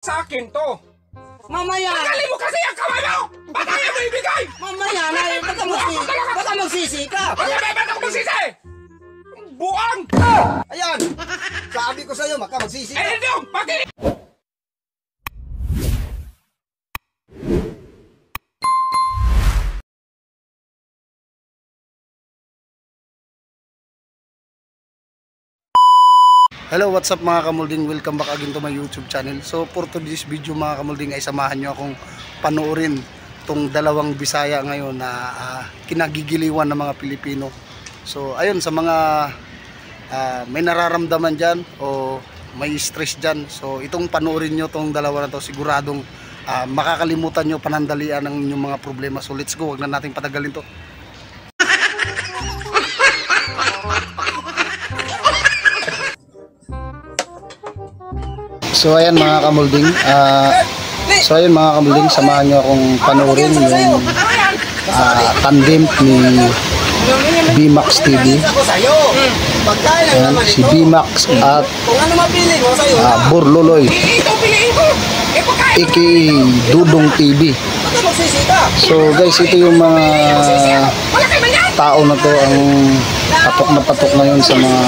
Sa akin to. Mamaya. Tagalin mo kasi ang kamay mo! Ba't ayaw mo ibigay? Mamaya na, baka magsisi ka. Ba't ako magsisi? Buang! Ayan, sabi ko sa'yo, baka magsisi ka. Eh, hindi yung pakinig! Hello, what's up mga kamulding? Welcome back again to my YouTube channel. So for today's video mga kamulding ay samahan nyo akong panoorin tong dalawang Bisaya ngayon na kinagigiliwan ng mga Pilipino. So ayun, sa mga may nararamdaman dyan o may stress dyan, so itong panoorin nyo tong dalawa na to, siguradong makakalimutan nyo panandalian ng inyong mga problema. So let's go, wag na nating patagalin to. So ayan mga kamulding, samahan nyo akong panoorin yung tandem ni BMAX TV. Ayan, si BMAX at Burluloy aka Dudong TV. So guys, ito yung mga tao na to ang patok ngayon sa mga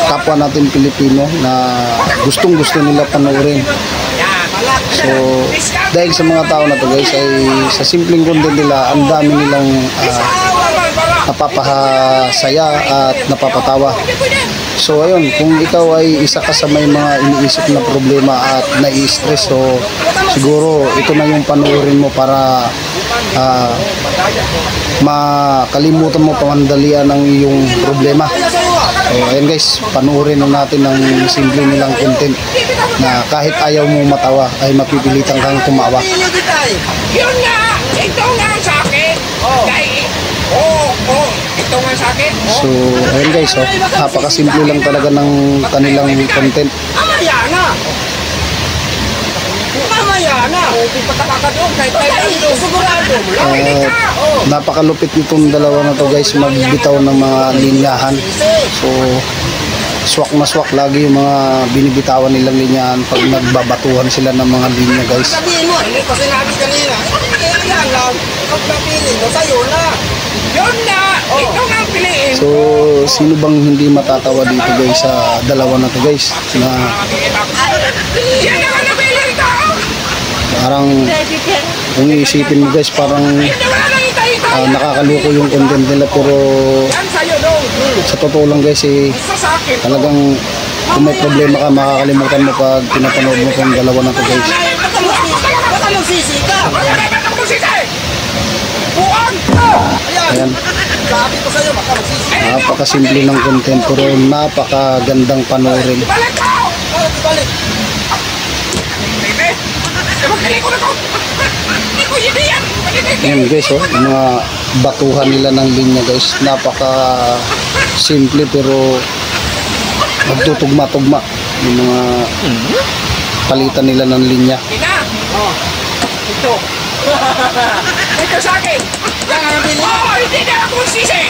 kapwa natin Pilipino na gustong nila panoorin. So dahil sa mga tao na to guys, ay sa simpleng content nila, ang dami nilang napapahasaya at napapatawa. So ayun, kung ikaw ay isa ka sa may mga iniisip na problema at nai-stress, so siguro ito na yung panoorin mo para makalimutan mo pangandalian ang iyong problema. So ayun guys, panoorin natin ng simple nilang content na kahit ayaw mo matawa ay mapipilitan kang kumawa. Yun nga! Ito nga sa akin! Ito nga sa akin! So ayun guys, napakasimple lang talaga ng kanilang content. Mamaya na. Napakalupit nitong dalawa na to guys, magbitaw ng mga linyahan. So swak na swak lagi yung mga binibitawan nilang linyahan pag nagbabatuhan sila ng mga linya guys. Sabihin mo, hindi ko sinabi kanina. Yan lang, pag napili mo, sa'yo na. Yun nga! Ito nga ang piliin! So sino bang hindi matatawa dito guys sa dalawa na to guys, na Yan nga napili ito! parang kung iisipin mo guys, parang Hindi wala nang ita-ita! nakakaloko yung content nila, pero Yan sa'yo daw! sa totoo lang guys Isa sa akin! talagang kung may problema ka, makakalimutan mo pag pinapanood mo tong dalawa na to guys. Baka magsisi ka. Ba't ako magsisi? Buang! Ayan, Sabi ko sa'yo, baka magsisi ka. napakasimple ng content pero napakagandang panoorin. Balik ko! Balik. Baby! Magaling ko na to! Hindi ko hindi yan! Ayan guys, yung mga batuhan nila ng linya guys, napaka simple pero magtutugma-tugma yung mga palitan nila ng linya. Ina! Ito! Ito sa akin! Yan ang napili. Hindi na ako magsisi!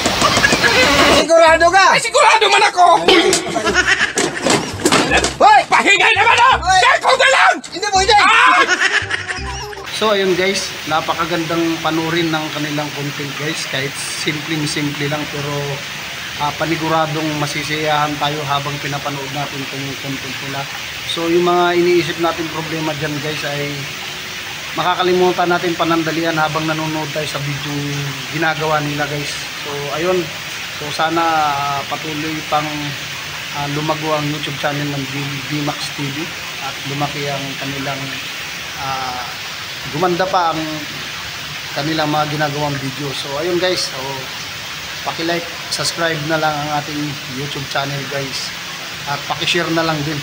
Sigurado ka. Ay, sigurado man ako! Hoy! Pahinga naman ah! Hoy! Deko na lang! Hindi mo, hindi. So ayun guys, napakagandang panurin ng kanilang content guys, kahit simple lang pero paniguradong masisiyahan tayo habang pinapanood natin itong content nila. So yung mga iniisip natin problema dyan guys ay makakalimutan natin panandalian habang nanonood tayo sa video ginagawa nila guys. So ayun, so sana patuloy pang lumago ang YouTube channel ng BMAX TV at lumaki ang kanilang gumanda pa ang kanilang mga ginagawang video. So ayun guys, so paki-like, subscribe na lang ang ating YouTube channel guys at paki-share na lang din.